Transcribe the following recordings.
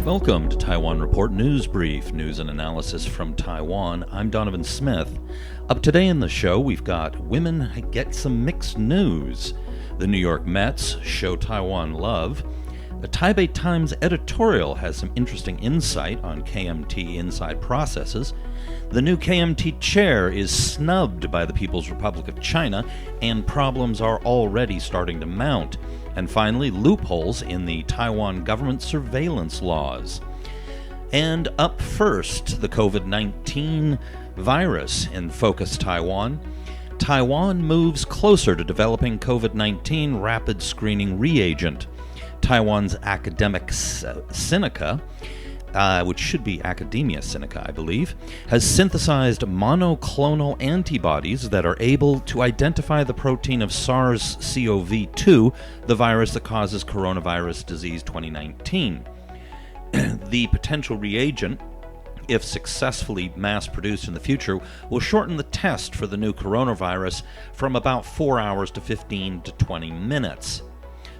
Welcome to Taiwan Report News Brief, news and analysis from Taiwan. I'm Donovan Smith. Up today in the show, we've got women get some mixed news. The New York Mets show Taiwan love. The Taipei Times editorial has some interesting insight on KMT inside processes. The new KMT chair is snubbed by the People's Republic of China, and problems are already starting to mount. And finally, loopholes in the Taiwan government surveillance laws. And up first, the COVID-19 virus in focus Taiwan. Taiwan moves closer to developing COVID-19 rapid screening reagent. Taiwan's academic Sinica, which should be Academia Sinica, I believe, has synthesized monoclonal antibodies that are able to identify the protein of SARS-CoV-2, the virus that causes coronavirus disease 2019. The potential reagent, if successfully mass-produced in the future, will shorten the test for the new coronavirus from about 4 hours to 15 to 20 minutes.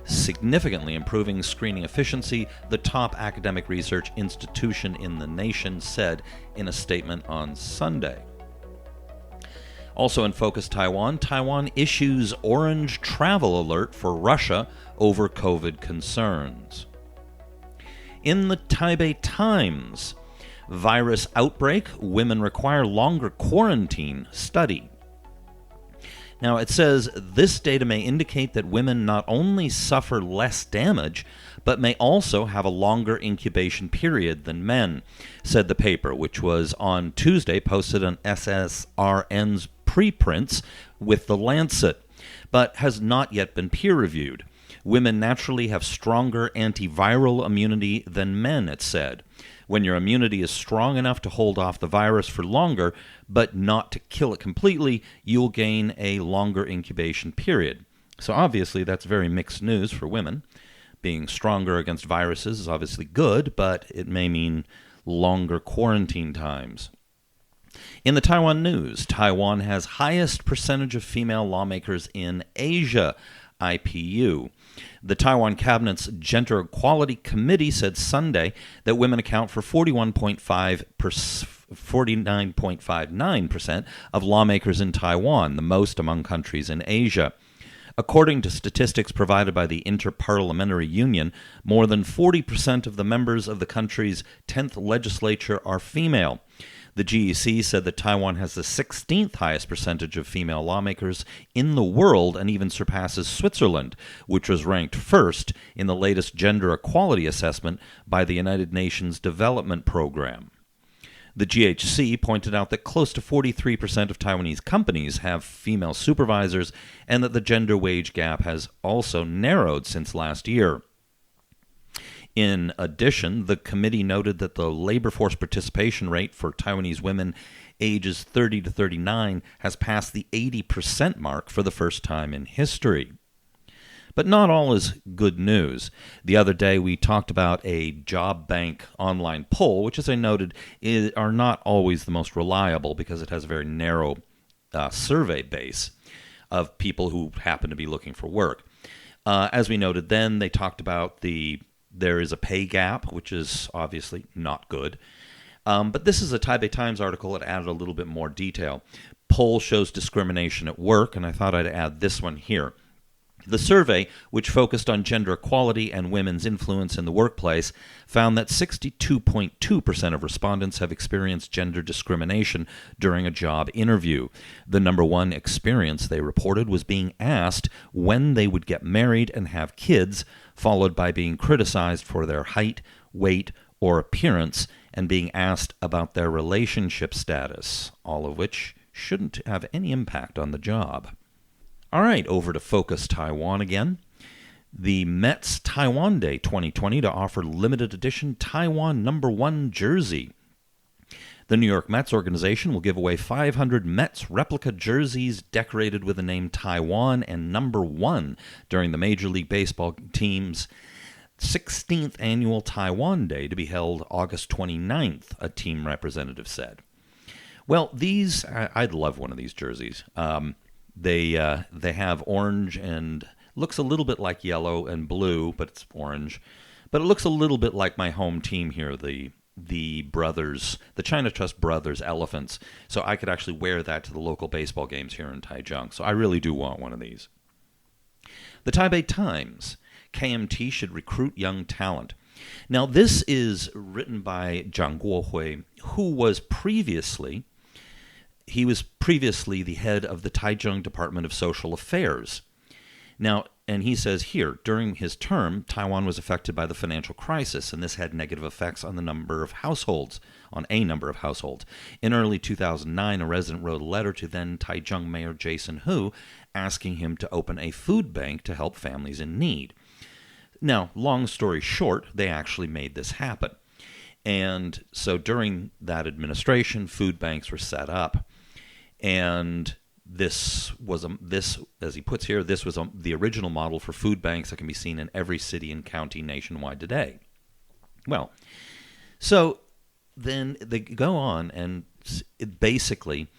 Significantly improving screening efficiency, the top academic research institution in the nation said in a statement on Sunday. Also in focus Taiwan, Taiwan issues orange travel alert for Russia over COVID concerns. In the Taipei Times, virus outbreak, women require longer quarantine study. Now, it says this data may indicate that women not only suffer less damage, but may also have a longer incubation period than men, said the paper, which was on Tuesday posted on SSRN's preprints with The Lancet, but has not yet been peer-reviewed. Women naturally have stronger antiviral immunity than men, it said. When your immunity is strong enough to hold off the virus for longer, but not to kill it completely, you'll gain a longer incubation period. So obviously that's very mixed news for women. Being stronger against viruses is obviously good, but it may mean longer quarantine times. In the Taiwan news, Taiwan has highest percentage of female lawmakers in Asia, IPU. The Taiwan Cabinet's Gender Equality Committee said Sunday that women account for 49.59% of lawmakers in Taiwan, the most among countries in Asia. According to statistics provided by the Interparliamentary Union, more than 40% of the members of the country's 10th legislature are female. The GEC said that Taiwan has the 16th highest percentage of female lawmakers in the world and even surpasses Switzerland, which was ranked first in the latest gender equality assessment by the United Nations Development Program. The GHC pointed out that close to 43% of Taiwanese companies have female supervisors and that the gender wage gap has also narrowed since last year. In addition, the committee noted that the labor force participation rate for Taiwanese women ages 30 to 39 has passed the 80% mark for the first time in history. But not all is good news. The other day we talked about a job bank online poll, which, as I noted, are not always the most reliable because it has a very narrow survey base of people who happen to be looking for work. As we noted then, they talked about there is a pay gap, which is obviously not good. But this is a Taipei Times article that added a little bit more detail. Poll shows discrimination at work, and I thought I'd add this one here. The survey, which focused on gender equality and women's influence in the workplace, found that 62.2% of respondents have experienced gender discrimination during a job interview. The number one experience they reported was being asked when they would get married and have kids, followed by being criticized for their height, weight, or appearance, and being asked about their relationship status, all of which shouldn't have any impact on the job. All right, over to Focus Taiwan again. The Mets Taiwan Day 2020 to offer limited edition Taiwan #1 jersey. The New York Mets organization will give away 500 Mets replica jerseys decorated with the name Taiwan and #1 during the Major League Baseball team's 16th annual Taiwan Day to be held August 29th, a team representative said. Well, I'd love one of these jerseys. They have orange and looks a little bit like yellow and blue, but it's orange. But it looks a little bit like my home team here, the brothers, the China Trust Brothers Elephants. So I could actually wear that to the local baseball games here in Taichung. So I really do want one of these. The Taipei Times. KMT should recruit young talent. Now, this is written by Zhang Guohui, who was previously the head of the Taichung Department of Social Affairs. Now, and he says here, during his term, Taiwan was affected by the financial crisis, and this had negative effects on a number of households. In early 2009, a resident wrote a letter to then Taichung Mayor Jason Hu asking him to open a food bank to help families in need. Now, long story short, they actually made this happen. And so during that administration, food banks were set up. And this, as he puts here, this was the original model for food banks that can be seen in every city and county nationwide today. Well, so then they go on, and basically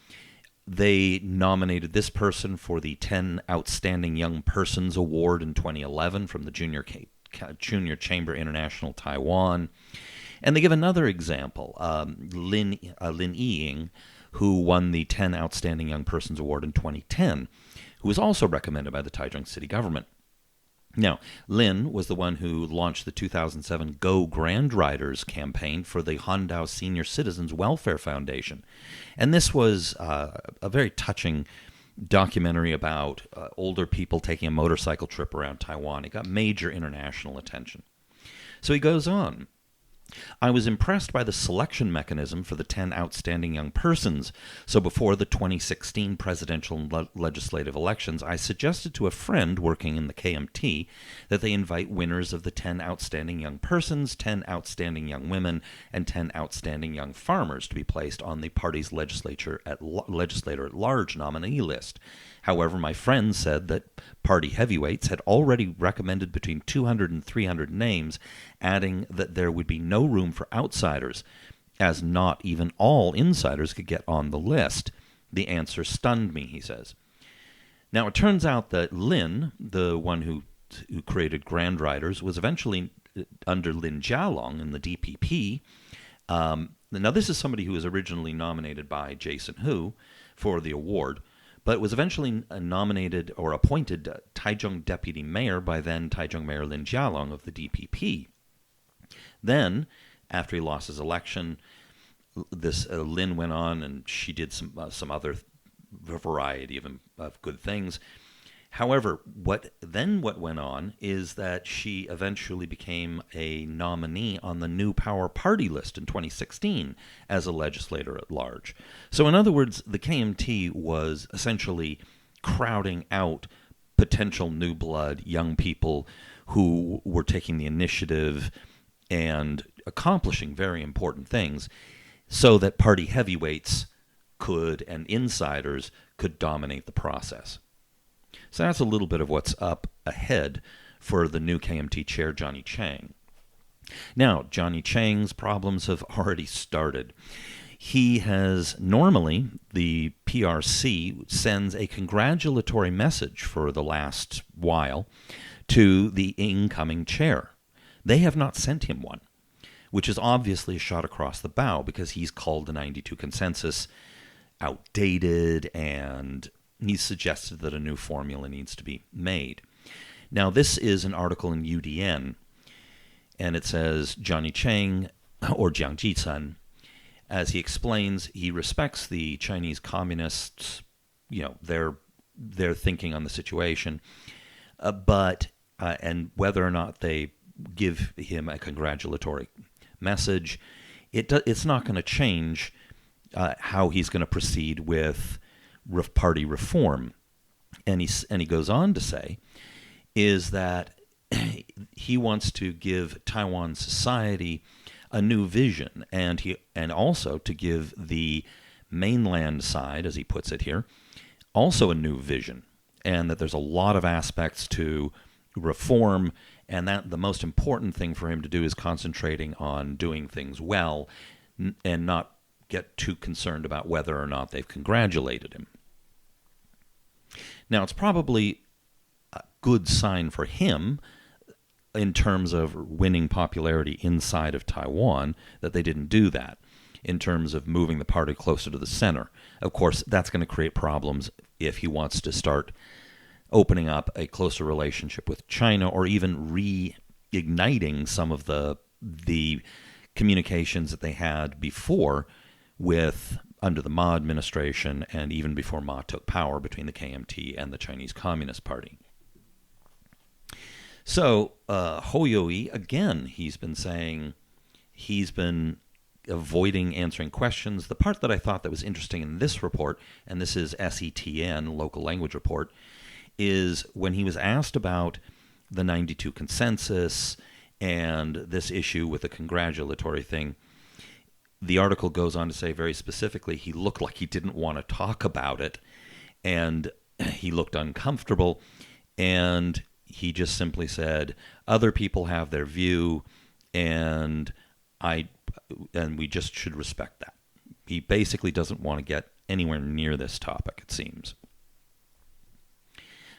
they nominated this person for the 10 Outstanding Young Persons Award in 2011 from the Junior Chamber International Taiwan. And they give another example, Lin Xiaolong, who won the 10 Outstanding Young Persons Award in 2010, who was also recommended by the Taichung city government. Now, Lin was the one who launched the 2007 Go Grandriders campaign for the Hondao Senior Citizens Welfare Foundation. And this was a very touching documentary about older people taking a motorcycle trip around Taiwan. It got major international attention. So he goes on. I was impressed by the selection mechanism for the 10 outstanding young persons. So before the 2016 presidential and legislative elections, I suggested to a friend working in the KMT that they invite winners of the 10 outstanding young persons, 10 outstanding young women, and 10 outstanding young farmers to be placed on the party's legislator at large nominee list. However, my friend said that party heavyweights had already recommended between 200 and 300 names, adding that there would be no room for outsiders, as not even all insiders could get on the list. The answer stunned me, he says. Now, it turns out that Lin, the one who created Grandriders, was eventually under Lin Xiaolong in the DPP. Now, this is somebody who was originally nominated by Jason Hu for the award, but was eventually nominated or appointed Taichung deputy mayor by then Taichung Mayor Lin Xiaolong of the DPP. Then, after he lost his election, this Lin went on and she did some other variety of good things. However, what went on is that she eventually became a nominee on the New Power Party list in 2016 as a legislator at large. So in other words, the KMT was essentially crowding out potential new blood, young people who were taking the initiative and accomplishing very important things so that party heavyweights and insiders could dominate the process. So that's a little bit of what's up ahead for the new KMT chair, Johnny Chiang. Now, Johnny Chiang's problems have already started. He has normally, the PRC sends a congratulatory message for the last while to the incoming chair. They have not sent him one, which is obviously a shot across the bow because he's called the 92 consensus outdated, and he's suggested that a new formula needs to be made. Now, this is an article in UDN, and it says Johnny Chiang, or Jiang Jitsan, as he explains, he respects the Chinese communists, their thinking on the situation, but whether or not they give him a congratulatory message, it's not going to change how he's going to proceed with party reform. And he goes on to say is that he wants to give Taiwan society a new vision, and also to give the mainland side, as he puts it here, also a new vision, and that there's a lot of aspects to reform, and that the most important thing for him to do is concentrating on doing things well and not get too concerned about whether or not they've congratulated him. Now, it's probably a good sign for him in terms of winning popularity inside of Taiwan, that they didn't do that. In terms of moving the party closer to the center. Of course, that's going to create problems if he wants to start opening up a closer relationship with China, or even reigniting some of the communications that they had before with under the Ma administration, and even before Ma took power, between the KMT and the Chinese Communist Party. So Hou Youyi, again, he's been saying he's been avoiding answering questions. The part that I thought that was interesting in this report, and this is SETN, Local Language Report, is when he was asked about the 92 consensus and this issue with the congratulatory thing, the article goes on to say very specifically he looked like he didn't want to talk about it, and he looked uncomfortable, and he just simply said, other people have their view, and we just should respect that. He basically doesn't want to get anywhere near this topic, it seems.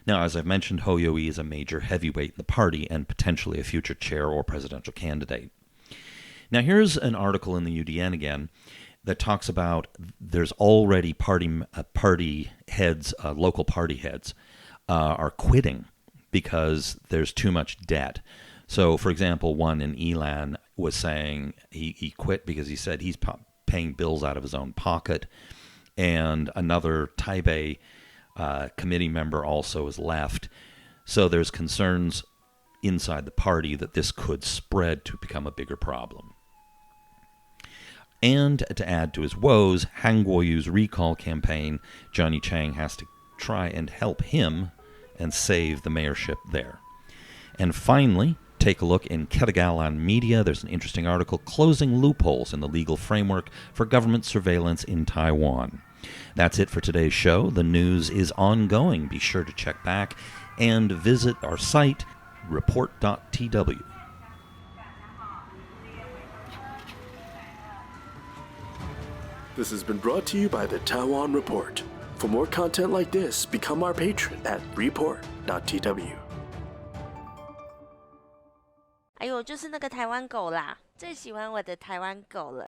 Now, as I've mentioned, Hou Youyi is a major heavyweight in the party and potentially a future chair or presidential candidate. Now, here's an article in the UDN again that talks about there's already party heads, local party heads, are quitting because there's too much debt. So, for example, one in Yilan was saying he quit because he said he's paying bills out of his own pocket. And another Taipei committee member also has left. So there's concerns inside the party that this could spread to become a bigger problem. And to add to his woes, Han Guoyu's recall campaign, Johnny Chiang has to try and help him and save the mayorship there. And finally, take a look in Ketagalan Media. There's an interesting article, Closing Loopholes in the Legal Framework for Government Surveillance in Taiwan. That's it for today's show. The news is ongoing. Be sure to check back and visit our site, report.tw. This has been brought to you by the Taiwan Report. For more content like this, become our patron at report.tw. 哎呦，就是那个台湾狗啦，最喜欢我的台湾狗了。